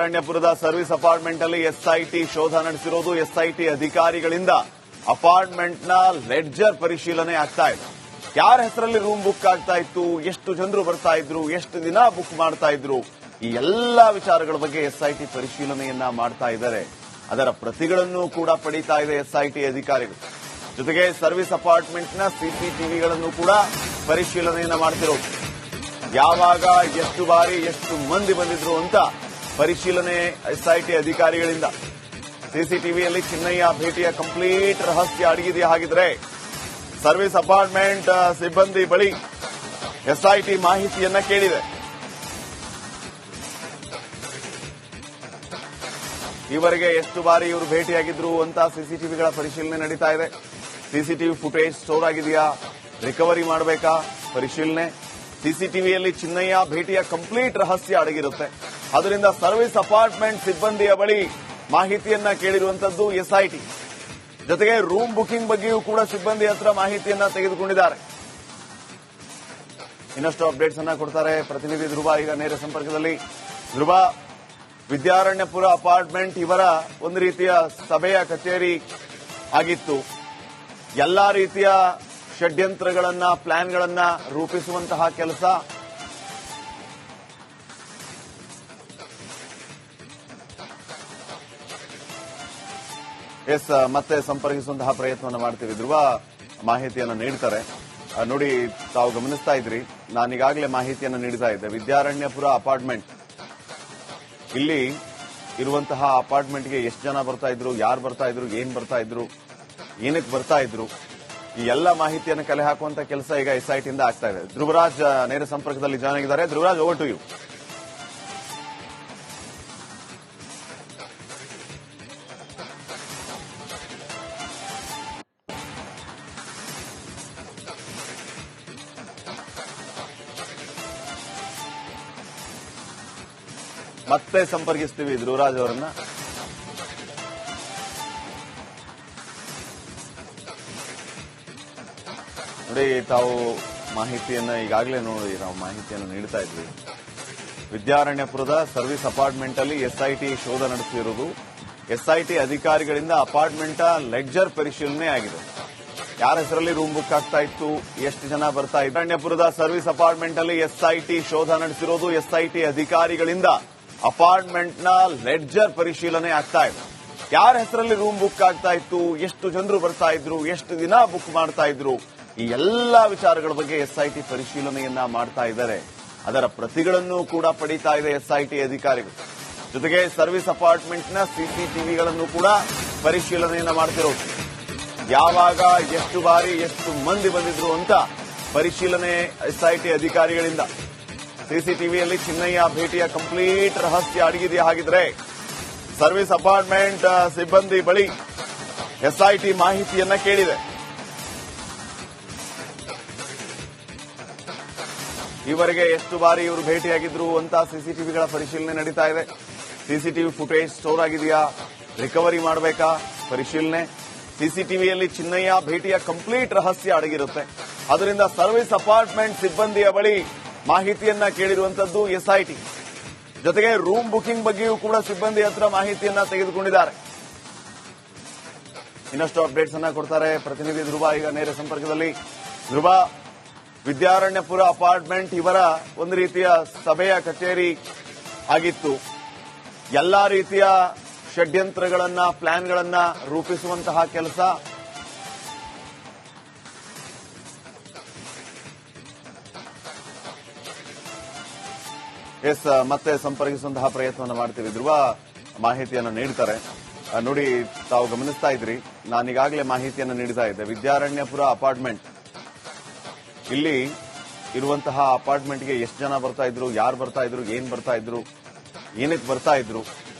ಅರಣ್ಯಪುರದ service apartment ಅಲ್ಲಿ SIT ಶೋಧ ನಡೆಸಿರೋದು. SIT ಅಧಿಕಾರಿಗಳಿಂದ ಅಪಾರ್ಟ್ಮೆಂಟ್ನ ಲೆಡ್ಜರ್ ಪರಿಶೀಲನೆ ಆಗ್ತಾ ಇದೆ. ಯಾರ ಹೆಸರಲ್ಲಿ ರೂಮ್ ಬುಕ್ ಆಗ್ತಾ ಇತ್ತು, ಎಷ್ಟು ಜನರು ಬರ್ತಾ ಇದ್ರು, ಎಷ್ಟು ದಿನ ಬುಕ್ ಮಾಡ್ತಾ ಇದ್ರು, ಈ ಎಲ್ಲಾ ವಿಚಾರಗಳ ಬಗ್ಗೆ ಎಸ್ಐಟಿ ಪರಿಶೀಲನೆಯನ್ನ ಮಾಡ್ತಾ ಇದ್ದಾರೆ. ಅದರ ಪ್ರತಿಗಳನ್ನು ಕೂಡ ಪಡೀತಾ ಇದೆ ಎಸ್ಐಟಿ ಅಧಿಕಾರಿಗಳು. ಜೊತೆಗೆ ಸರ್ವಿಸ್ ಅಪಾರ್ಟ್ಮೆಂಟ್ನ ಸಿಸಿಟಿವಿಗಳನ್ನು ಕೂಡ ಪರಿಶೀಲನೆಯನ್ನ ಮಾಡ್ತಿರೋದು. ಯಾವಾಗ, ಎಷ್ಟು ಬಾರಿ, ಎಷ್ಟು ಮಂದಿ ಬಂದಿದ್ರು ಅಂತ ಪರಿಶೀಲನೆ ಎಸ್ಐಟಿ ಅಧಿಕಾರಿಗಳಿಂದ. ಸಿಸಿಟಿವಿಯಲ್ಲಿ ಚಿನ್ನಯ್ಯ ಭೇಟಿಯ ಕಂಪ್ಲೀಟ್ ರಹಸ್ಯ ಅಡಗಿದೆಯಾ? ಹಾಗಿದ್ರೆ ಸರ್ವಿಸ್ ಅಪಾರ್ಟ್ಮೆಂಟ್ ಸಿಬ್ಬಂದಿ ಬಳಿ ಎಸ್ಐಟಿ ಮಾಹಿತಿಯನ್ನ ಕೇಳಿದೆ. ಈವರೆಗೆ ಎಷ್ಟು ಬಾರಿ ಇವರು ಭೇಟಿಯಾಗಿದ್ರು ಅಂತ ಸಿಸಿಟಿವಿಗಳ ಪರಿಶೀಲನೆ ನಡೀತಾ ಇದೆ. ಸಿಸಿಟಿವಿ ಫುಟೇಜ್ ಸ್ಟೋರ್ ಆಗಿದೆಯಾ, ರಿಕವರಿ ಮಾಡಬೇಕಾ, ಪರಿಶೀಲನೆ. ಸಿಸಿಟಿವಿಯಲ್ಲಿ ಚಿನ್ನಯ್ಯ ಭೇಟಿಯ ಕಂಪ್ಲೀಟ್ ರಹಸ್ಯ ಅಡಗಿರುತ್ತೆ. ಅದರಿಂದ ಸರ್ವಿಸ್ ಅಪಾರ್ಟ್ಮೆಂಟ್ ಸಿಬ್ಬಂದಿಯ ಬಳಿ ಮಾಹಿತಿಯನ್ನ ಕೇಳಿರುವಂತದ್ದು ಎಸ್ಐಟಿ. ಜೊತೆಗೆ ರೂಮ್ ಬುಕಿಂಗ್ ಬಗ್ಗೆಯೂ ಕೂಡ ಸಿಬ್ಬಂದಿ ಹತ್ರ ಮಾಹಿತಿಯನ್ನ ತೆಗೆದುಕೊಂಡಿದ್ದಾರೆ. ಇನ್ನಷ್ಟು ಅಪ್ಡೇಟ್ಸ್ ಅನ್ನ ಕೊಡ್ತಾರೆ ಪ್ರತಿನಿಧಿ ಧ್ರುವ ಈಗ ನೇರ ಸಂಪರ್ಕದಲ್ಲಿ. ಧ್ರುವ, ವಿದ್ಯಾರಣ್ಯಪುರ ಅಪಾರ್ಟ್ಮೆಂಟ್ ಇವರ ಒಂದು ರೀತಿಯ ಸಭೆಯ ಕಚೇರಿ ಆಗಿತ್ತು. ಎಲ್ಲಾ ರೀತಿಯ ಷಡ್ಯಂತ್ರಗಳನ್ನ, ಪ್ಲಾನ್ಗಳನ್ನ ರೂಪಿಸುವಂತಹ ಕೆಲಸ ಮತ್ತೆ ಸಂಪರ್ಕಿಸುವಂತಹ ಪ್ರಯತ್ನವನ್ನು ಮಾಡ್ತೀವಿ. ಧ್ರುವ ಮಾಹಿತಿಯನ್ನು ನೀಡ್ತಾರೆ. ನೋಡಿ, ತಾವು ಗಮನಿಸ್ತಾ ಇದ್ರಿ, ನಾನೀಗಾಗಲೇ ಮಾಹಿತಿಯನ್ನು ನೀಡ್ತಾ ಇದ್ದೆ. ವಿದ್ಯಾರಣ್ಯಪುರ ಅಪಾರ್ಟ್ಮೆಂಟ್, ಇಲ್ಲಿ ಇರುವಂತಹ ಅಪಾರ್ಟ್ಮೆಂಟ್ಗೆ ಎಷ್ಟು ಜನ ಬರ್ತಾ ಇದ್ರು, ಯಾರು ಬರ್ತಾ ಇದ್ರು, ಏನ್ ಬರ್ತಾ ಇದ್ರು, ಏನಕ್ಕೆ ಬರ್ತಾ ಇದ್ರು, ಈ ಎಲ್ಲ ಮಾಹಿತಿಯನ್ನು ಕಲೆ ಹಾಕುವಂತ ಕೆಲಸ ಈಗ ಎಸ್ಐಟಿಯಿಂದ ಆಗ್ತಾ ಇದೆ. ಧ್ರುವರಾಜ್ ನೇರ ಸಂಪರ್ಕದಲ್ಲಿ ಜಾಯ್ನ್ ಆಗಿದ್ದಾರೆ. Dhruvaraj, over to you. ಮತ್ತೆ ಸಂಪರ್ಕಿಸ್ತೀವಿ ಧ್ರುವರಾಜ್ ಅವರನ್ನ. ನೋಡಿ, ತಾವು ಮಾಹಿತಿಯನ್ನ ಈಗಾಗಲೇ ನೋಡಿ, ನಾವು ಮಾಹಿತಿಯನ್ನು ನೀಡ್ತಾ ಇದ್ವಿ. ವಿದ್ಯಾರಣ್ಯಪುರದ ಸರ್ವಿಸ್ ಅಪಾರ್ಟ್ಮೆಂಟ್ ಅಲ್ಲಿ ಎಸ್ಐಟಿ ಶೋಧ ನಡೆಸಿರುವುದು. ಎಸ್ಐಟಿ ಅಧಿಕಾರಿಗಳಿಂದ ಅಪಾರ್ಟ್ಮೆಂಟ್ ಲೆಡ್ಜರ್ ಪರಿಶೀಲನೆ ಆಗಿದೆ. ಯಾರ ಹೆಸರಲ್ಲಿ ರೂಮ್ ಬುಕ್ ಆಗ್ತಾ ಇತ್ತು, ಎಷ್ಟು ಜನ ಬರ್ತಾ ಇದ್ರು. ವಿದ್ಯಾರಣ್ಯಪುರದ ಸರ್ವಿಸ್ ಅಪಾರ್ಟ್ಮೆಂಟ್ ಅಲ್ಲಿ ಎಸ್ಐಟಿ ಶೋಧ ನಡೆಸಿರೋದು. ಎಸ್ಐಟಿ ಅಧಿಕಾರಿಗಳಿಂದ ಅಪಾರ್ಟ್ಮೆಂಟ್ನ ಲೆಡ್ಜರ್ ಪರಿಶೀಲನೆ ಆಗ್ತಾ ಇದೆ. ಯಾರ ಹೆಸರಲ್ಲಿ ರೂಮ್ ಬುಕ್ ಆಗ್ತಾ ಇತ್ತು, ಎಷ್ಟು ಜನರು ಬರ್ತಾ ಇದ್ರು, ಎಷ್ಟು ದಿನ ಬುಕ್ ಮಾಡ್ತಾ ಇದ್ರು, ಈ ಎಲ್ಲಾ ವಿಚಾರಗಳ ಬಗ್ಗೆ ಎಸ್ಐಟಿ ಪರಿಶೀಲನೆಯನ್ನ ಮಾಡ್ತಾ ಇದ್ದಾರೆ. ಅದರ ಪ್ರತಿಗಳನ್ನು ಕೂಡ ಪಡೀತಾ ಇದೆ ಎಸ್ಐಟಿ ಅಧಿಕಾರಿಗಳು. ಜೊತೆಗೆ ಸರ್ವಿಸ್ ಅಪಾರ್ಟ್ಮೆಂಟ್ನ ಸಿಸಿಟಿವಿಗಳನ್ನು ಕೂಡ ಪರಿಶೀಲನೆಯನ್ನ ಮಾಡ್ತಿರೋದು. ಯಾವಾಗ, ಎಷ್ಟು ಬಾರಿ, ಎಷ್ಟು ಮಂದಿ ಬಂದಿದ್ರು ಅಂತ ಪರಿಶೀಲನೆ ಎಸ್ಐಟಿ ಅಧಿಕಾರಿಗಳಿಂದ. ಸಿಸಿಟಿವಿಯಲ್ಲಿ ಚಿನ್ನಯ್ಯ ಭೇಟಿಯ ಕಂಪ್ಲೀಟ್ ರಹಸ್ಯ ಅಡಗಿದೆಯಾ? ಹಾಗಿದ್ರೆ ಸರ್ವಿಸ್ ಅಪಾರ್ಟ್ಮೆಂಟ್ ಸಿಬ್ಬಂದಿ ಬಳಿ ಎಸ್ಐಟಿ ಮಾಹಿತಿಯನ್ನ ಕೇಳಿದೆ. ಈವರೆಗೆ ಎಷ್ಟು ಬಾರಿ ಇವರು ಭೇಟಿಯಾಗಿದ್ರು ಅಂತ ಸಿಸಿಟಿವಿಗಳ ಪರಿಶೀಲನೆ ನಡೀತಾ ಇದೆ. ಸಿಸಿಟಿವಿ ಫುಟೇಜ್ ಸ್ಟೋರ್ ಆಗಿದೆಯಾ, ರಿಕವರಿ ಮಾಡಬೇಕಾ, ಪರಿಶೀಲನೆ. ಸಿಸಿಟಿವಿಯಲ್ಲಿ ಚಿನ್ನಯ್ಯ ಭೇಟಿಯ ಕಂಪ್ಲೀಟ್ ರಹಸ್ಯ ಅಡಗಿರುತ್ತೆ. ಅದರಿಂದ ಸರ್ವಿಸ್ ಅಪಾರ್ಟ್ಮೆಂಟ್ ಸಿಬ್ಬಂದಿಯ ಬಳಿ ಮಾಹಿತಿಯನ್ನ ಕೇಳಿರುವಂತದ್ದು ಎಸ್ಐಟಿ. ಜೊತೆಗೆ ರೂಮ್ ಬುಕಿಂಗ್ ಬಗ್ಗೆಯೂ ಕೂಡ ಸಿಬ್ಬಂದಿ ಹತ್ರ ಮಾಹಿತಿಯನ್ನ ತೆಗೆದುಕೊಂಡಿದ್ದಾರೆ. ಇನ್ನಷ್ಟು ಅಪ್ಡೇಟ್ಸ್ ಅನ್ನ ಕೊಡ್ತಾರೆ ಪ್ರತಿನಿಧಿ ಧ್ರುವ ಈಗ ನೇರ ಸಂಪರ್ಕದಲ್ಲಿ. ಧ್ರುವ, ವಿದ್ಯಾರಣ್ಯಪುರ ಅಪಾರ್ಟ್ಮೆಂಟ್ ಇವರ ಒಂದು ರೀತಿಯ ಸಭೆಯ ಕಚೇರಿ ಆಗಿತ್ತು. ಎಲ್ಲಾ ರೀತಿಯ ಷಡ್ಯಂತ್ರಗಳನ್ನ, ಪ್ಲಾನ್ಗಳನ್ನ ರೂಪಿಸುವಂತಹ ಕೆಲಸ ಮತ್ತೆ ಸಂಪರ್ಕಿಸುವಂತಹ ಪ್ರಯತ್ನವನ್ನು ಮಾಡ್ತೀವಿ. ಧ್ರುವ ಮಾಹಿತಿಯನ್ನು ನೀಡ್ತಾರೆ. ನೋಡಿ, ತಾವು ಗಮನಿಸ್ತಾ ಇದ್ರಿ, ನಾನೀಗಾಗಲೇ ಮಾಹಿತಿಯನ್ನು ನೀಡ್ತಾ ಇದ್ದೆ. ವಿದ್ಯಾರಣ್ಯಪುರ ಅಪಾರ್ಟ್ಮೆಂಟ್, ಇಲ್ಲಿ ಇರುವಂತಹ ಅಪಾರ್ಟ್ಮೆಂಟ್ಗೆ ಎಷ್ಟು ಜನ ಬರ್ತಾ ಇದ್ರು, ಯಾರು ಬರ್ತಾ ಇದ್ರು, ಏನ್ ಬರ್ತಾ ಇದ್ರು, ಏನಕ್ಕೆ ಬರ್ತಾ ಇದ್ರು,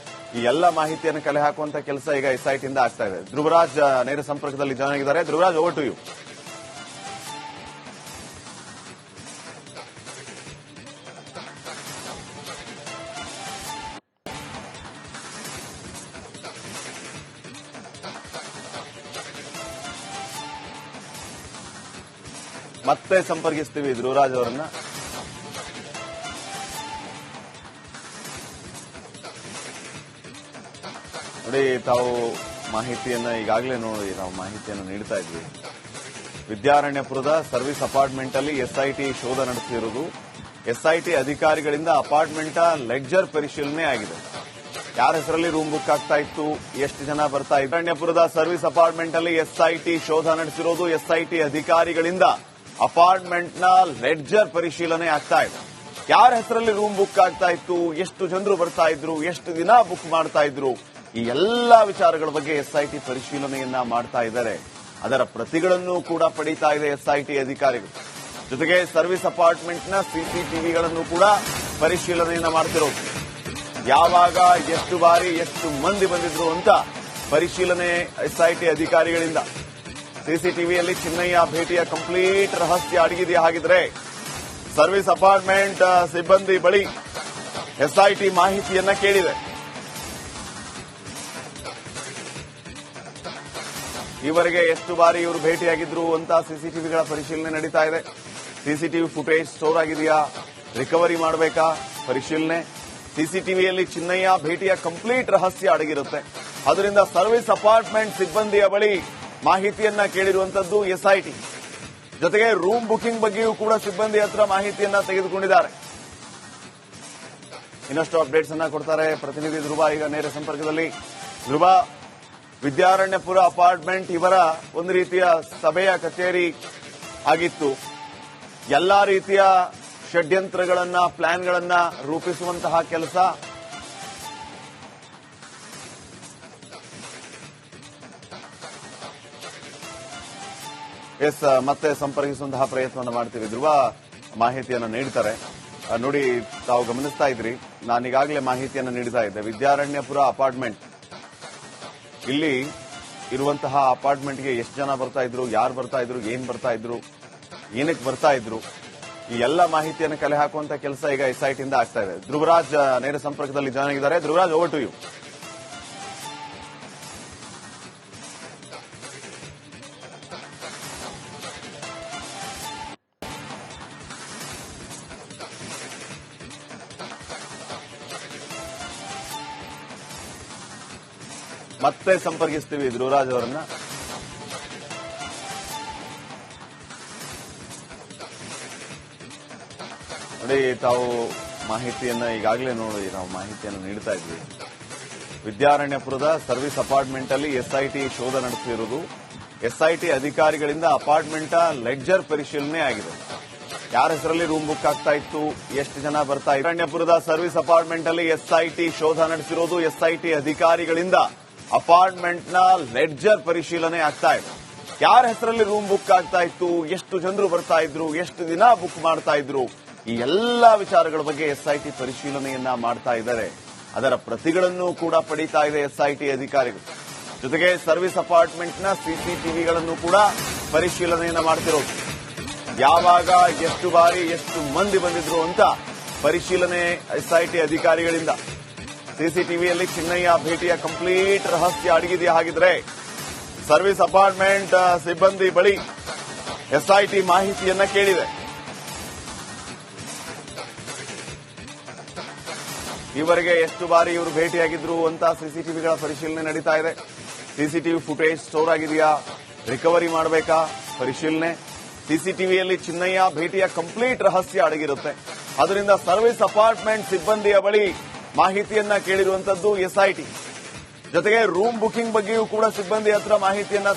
ಈ ಎಲ್ಲ ಮಾಹಿತಿಯನ್ನು ಕಲೆ ಹಾಕುವಂತ ಕೆಲಸ ಈಗ ಎಸ್ಐಟಿಯಿಂದ ಆಗ್ತಾ ಇದೆ. ಧ್ರುವರಾಜ್ ನೇರ ಸಂಪರ್ಕದಲ್ಲಿ ಜಾಯ್ನ್ ಆಗಿದ್ದಾರೆ. Dhruvaraj, over to you. ಮತ್ತೆ ಸಂಪರ್ಕಿಸ್ತೀವಿ ಧ್ರುವರಾಜ್ ಅವರನ್ನ. ನೋಡಿ, ತಾವು ಮಾಹಿತಿಯನ್ನ ಈಗಾಗಲೇ ನೋಡಿ ನಾವು ಮಾಹಿತಿಯನ್ನು ನೀಡ್ತಾ ಇದ್ವಿ. ವಿದ್ಯಾರಣ್ಯಪುರದ ಸರ್ವಿಸ್ ಅಪಾರ್ಟ್ಮೆಂಟ್ ಅಲ್ಲಿ ಎಸ್ಐಟಿ ಶೋಧ ನಡೆಸಿರುವುದು. ಎಸ್ಐಟಿ ಅಧಿಕಾರಿಗಳಿಂದ ಅಪಾರ್ಟ್ಮೆಂಟ್ ಲೆಡ್ಜರ್ ಪರಿಶೀಲನೆ ಆಗಿದೆ. ಯಾರ ಹೆಸರಲ್ಲಿ ರೂಮ್ ಬುಕ್ ಆಗ್ತಾ ಇತ್ತು, ಎಷ್ಟು ಜನ ಬರ್ತಾ ಇದ್ರು. ವಿದ್ಯಾರಣ್ಯಪುರದ ಸರ್ವಿಸ್ ಅಪಾರ್ಟ್ಮೆಂಟ್ ಅಲ್ಲಿ ಎಸ್ಐಟಿ ಶೋಧ ನಡೆಸಿರೋದು. ಎಸ್ಐಟಿ ಅಧಿಕಾರಿಗಳಿಂದ ಅಪಾರ್ಟ್ಮೆಂಟ್ನ ಲೆಡ್ಜರ್ ಪರಿಶೀಲನೆ ಆಗ್ತಾ ಇದೆ. ಯಾರ ಹೆಸರಲ್ಲಿ ರೂಮ್ ಬುಕ್ ಆಗ್ತಾ ಇತ್ತು, ಎಷ್ಟು ಜನರು ಬರ್ತಾ ಇದ್ರು, ಎಷ್ಟು ದಿನ ಬುಕ್ ಮಾಡ್ತಾ ಇದ್ರು, ಈ ಎಲ್ಲಾ ವಿಚಾರಗಳ ಬಗ್ಗೆ ಎಸ್ಐಟಿ ಪರಿಶೀಲನೆಯನ್ನ ಮಾಡ್ತಾ ಇದ್ದಾರೆ. ಅದರ ಪ್ರತಿಗಳನ್ನು ಕೂಡ ಪಡೀತಾ ಇದೆ ಎಸ್ಐಟಿ ಅಧಿಕಾರಿಗಳು. ಜೊತೆಗೆ ಸರ್ವಿಸ್ ಅಪಾರ್ಟ್ಮೆಂಟ್ನ ಸಿಸಿಟಿವಿಗಳನ್ನು ಕೂಡ ಪರಿಶೀಲನೆಯನ್ನ ಮಾಡ್ತಿರೋದು. ಯಾವಾಗ, ಎಷ್ಟು ಬಾರಿ, ಎಷ್ಟು ಮಂದಿ ಬಂದಿದ್ರು ಅಂತ ಪರಿಶೀಲನೆ ಎಸ್ಐಟಿ ಅಧಿಕಾರಿಗಳಿಂದ. ಸಿಸಿಟಿವಿಯಲ್ಲಿ ಚಿನ್ನಯ್ಯ ಭೇಟಿಯ ಕಂಪ್ಲೀಟ್ ರಹಸ್ಯ ಅಡಗಿದೆಯಾ? ಹಾಗಿದ್ರೆ ಸರ್ವಿಸ್ ಅಪಾರ್ಟ್ಮೆಂಟ್ ಸಿಬ್ಬಂದಿ ಬಳಿ ಎಸ್ಐಟಿ ಮಾಹಿತಿಯನ್ನ ಕೇಳಿದೆ. ಈವರೆಗೆ ಎಷ್ಟು ಬಾರಿ ಇವರು ಭೇಟಿಯಾಗಿದ್ರು ಅಂತ ಸಿಸಿಟಿವಿಗಳ ಪರಿಶೀಲನೆ ನಡೀತಾ ಇದೆ. ಸಿಸಿಟಿವಿ ಫುಟೇಜ್ ಸ್ಟೋರ್ ಆಗಿದೆಯಾ, ರಿಕವರಿ ಮಾಡಬೇಕಾ ಪರಿಶೀಲನೆ. ಸಿಸಿಟಿವಿಯಲ್ಲಿ ಚಿನ್ನಯ್ಯ ಭೇಟಿಯ ಕಂಪ್ಲೀಟ್ ರಹಸ್ಯ ಅಡಗಿರುತ್ತೆ. ಅದರಿಂದ ಸರ್ವಿಸ್ ಅಪಾರ್ಟ್ಮೆಂಟ್ ಸಿಬ್ಬಂದಿಯ ಬಳಿ ಮಾಹಿತಿಯನ್ನ ಕೇಳಿರುವಂತದ್ದು ಎಸ್ಐಟಿ. ಜೊತೆಗೆ ರೂಮ್ ಬುಕಿಂಗ್ ಬಗ್ಗೆಯೂ ಕೂಡ ಸಿಬ್ಬಂದಿ ಹತ್ರ ಮಾಹಿತಿಯನ್ನ ತೆಗೆದುಕೊಂಡಿದ್ದಾರೆ. ಇನ್ನಷ್ಟು ಅಪ್ಡೇಟ್ಸ್ ಅನ್ನ ಕೊಡ್ತಾರೆ ಪ್ರತಿನಿಧಿ ಧ್ರುವ ಈಗ ನೇರ ಸಂಪರ್ಕದಲ್ಲಿ. ಧ್ರುವ, ವಿದ್ಯಾರಣ್ಯಪುರ ಅಪಾರ್ಟ್ಮೆಂಟ್ ಇವರ ಒಂದು ರೀತಿಯ ಸಭೆಯ ಕಚೇರಿ ಆಗಿತ್ತು. ಎಲ್ಲಾ ರೀತಿಯ ಷಡ್ಯಂತ್ರಗಳನ್ನ, ಪ್ಲಾನ್ಗಳನ್ನ ರೂಪಿಸುವಂತಹ ಕೆಲಸ ಮತ್ತೆ ಸಂಪರ್ಕಿಸುವಂತಹ ಪ್ರಯತ್ನವನ್ನು ಮಾಡ್ತೀವಿ. ಧ್ರುವ ಮಾಹಿತಿಯನ್ನು ನೀಡ್ತಾರೆ. ನೋಡಿ, ತಾವು ಗಮನಿಸ್ತಾ ಇದ್ರಿ, ನಾನೀಗಾಗಲೇ ಮಾಹಿತಿಯನ್ನು ನೀಡ್ತಾ ಇದ್ದೆ. ವಿದ್ಯಾರಣ್ಯಪುರ ಅಪಾರ್ಟ್ಮೆಂಟ್, ಇಲ್ಲಿ ಇರುವಂತಹ ಅಪಾರ್ಟ್ಮೆಂಟ್ಗೆ ಎಷ್ಟು ಜನ ಬರ್ತಾ ಇದ್ರು, ಯಾರು ಬರ್ತಾ ಇದ್ರು, ಏನ್ ಬರ್ತಾ ಇದ್ರು, ಏನಕ್ಕೆ ಬರ್ತಾ ಇದ್ರು, ಈ ಎಲ್ಲ ಮಾಹಿತಿಯನ್ನು ಕಲೆ ಹಾಕುವಂತ ಕೆಲಸ ಈಗ ಎಸ್ಐಟಿಯಿಂದ ಆಗ್ತಾ ಇದೆ. ಧ್ರುವರಾಜ್ ನೇರ ಸಂಪರ್ಕದಲ್ಲಿ ಜಾಯ್ನ್ ಆಗಿದ್ದಾರೆ. Dhruvaraj, over to you. ಮತ್ತೆ ಸಂಪರ್ಕಿಸ್ತೀವಿ ಧ್ರುವರಾಜ್ ಅವರನ್ನ. ನೋಡಿ, ತಾವು ಮಾಹಿತಿಯನ್ನ ಈಗಾಗಲೇ ನೋಡಿ ನಾವು ಮಾಹಿತಿಯನ್ನು ನೀಡ್ತಾ ಇದ್ವಿ. ವಿದ್ಯಾರಣ್ಯಪುರದ ಸರ್ವಿಸ್ ಅಪಾರ್ಟ್ಮೆಂಟ್ ಅಲ್ಲಿ ಎಸ್ಐಟಿ ಶೋಧ ನಡೆಸಿರುವುದು. ಎಸ್ಐಟಿ ಅಧಿಕಾರಿಗಳಿಂದ ಅಪಾರ್ಟ್ಮೆಂಟ್ ಲೆಡ್ಜರ್ ಪರಿಶೀಲನೆ ಆಗಿದೆ. ಯಾರ ಹೆಸರಲ್ಲಿ ರೂಮ್ ಬುಕ್ ಆಗ್ತಾ ಇತ್ತು, ಎಷ್ಟು ಜನ ಬರ್ತಾ ಇದ್ರು. ವಿದ್ಯಾರಣ್ಯಪುರದ ಸರ್ವಿಸ್ ಅಪಾರ್ಟ್ಮೆಂಟ್ ಅಲ್ಲಿ ಎಸ್ಐಟಿ ಶೋಧ ನಡೆಸಿರೋದು. ಎಸ್ಐಟಿ ಅಧಿಕಾರಿಗಳಿಂದ ಅಪಾರ್ಟ್ಮೆಂಟ್ನ ಲೆಡ್ಜರ್ ಪರಿಶೀಲನೆ ಆಗ್ತಾ ಇದೆ. ಯಾರ ಹೆಸರಲ್ಲಿ ರೂಮ್ ಬುಕ್ ಆಗ್ತಾ ಇತ್ತು, ಎಷ್ಟು ಜನರು ಬರ್ತಾ ಇದ್ರು, ಎಷ್ಟು ದಿನ ಬುಕ್ ಮಾಡ್ತಾ ಇದ್ರು, ಈ ಎಲ್ಲಾ ವಿಚಾರಗಳ ಬಗ್ಗೆ ಎಸ್ಐಟಿ ಪರಿಶೀಲನೆಯನ್ನ ಮಾಡ್ತಾ ಇದ್ದಾರೆ. ಅದರ ಪ್ರತಿಗಳನ್ನು ಕೂಡ ಪಡೀತಾ ಇದೆ ಎಸ್ಐಟಿ ಅಧಿಕಾರಿಗಳು. ಜೊತೆಗೆ ಸರ್ವಿಸ್ ಅಪಾರ್ಟ್ಮೆಂಟ್ನ ಸಿಸಿಟಿವಿಗಳನ್ನು ಕೂಡ ಪರಿಶೀಲನೆಯನ್ನ ಮಾಡ್ತಿರೋದು. ಯಾವಾಗ, ಎಷ್ಟು ಬಾರಿ, ಎಷ್ಟು ಮಂದಿ ಬಂದಿದ್ರು ಅಂತ ಪರಿಶೀಲನೆ ಎಸ್ಐಟಿ ಅಧಿಕಾರಿಗಳಿಂದ. ಸಿಸಿಟಿವಿಯಲ್ಲಿ ಚಿನ್ನಯ್ಯ ಭೇಟಿಯ ಕಂಪ್ಲೀಟ್ ರಹಸ್ಯ ಅಡಗಿದೆಯಾ? ಹಾಗಿದ್ರೆ ಸರ್ವಿಸ್ ಅಪಾರ್ಟ್ಮೆಂಟ್ ಸಿಬ್ಬಂದಿ ಬಳಿ ಎಸ್ಐಟಿ ಮಾಹಿತಿಯನ್ನ ಕೇಳಿದೆ. ಈವರೆಗೆ ಎಷ್ಟು ಬಾರಿ ಇವರು ಭೇಟಿಯಾಗಿದ್ರು ಅಂತ ಸಿಸಿಟಿವಿಗಳ ಪರಿಶೀಲನೆ ನಡೀತಾ ಇದೆ. ಸಿಸಿಟಿವಿ ಫುಟೇಜ್ ಸ್ಟೋರ್ ಆಗಿದೆಯಾ, ರಿಕವರಿ ಮಾಡಬೇಕಾ ಪರಿಶೀಲನೆ. ಸಿಸಿಟಿವಿಯಲ್ಲಿ ಚಿನ್ನಯ್ಯ ಭೇಟಿಯ ಕಂಪ್ಲೀಟ್ ರಹಸ್ಯ ಅಡಗಿರುತ್ತೆ. ಅದರಿಂದ ಸರ್ವಿಸ್ ಅಪಾರ್ಟ್ಮೆಂಟ್ ಸಿಬ್ಬಂದಿಯ ಬಳಿ ಮಾಹಿತಿಯನ್ನ ಕೇಳಿರುವಂತದ್ದು ಎಸ್ಐಟಿ. ಜೊತೆಗೆ ರೂಮ್ ಬುಕಿಂಗ್ ಬಗ್ಗೆಯೂ ಕೂಡ ಸಿಬ್ಬಂದಿ ಹತ್ರ ಮಾಹಿತಿಯನ್ನ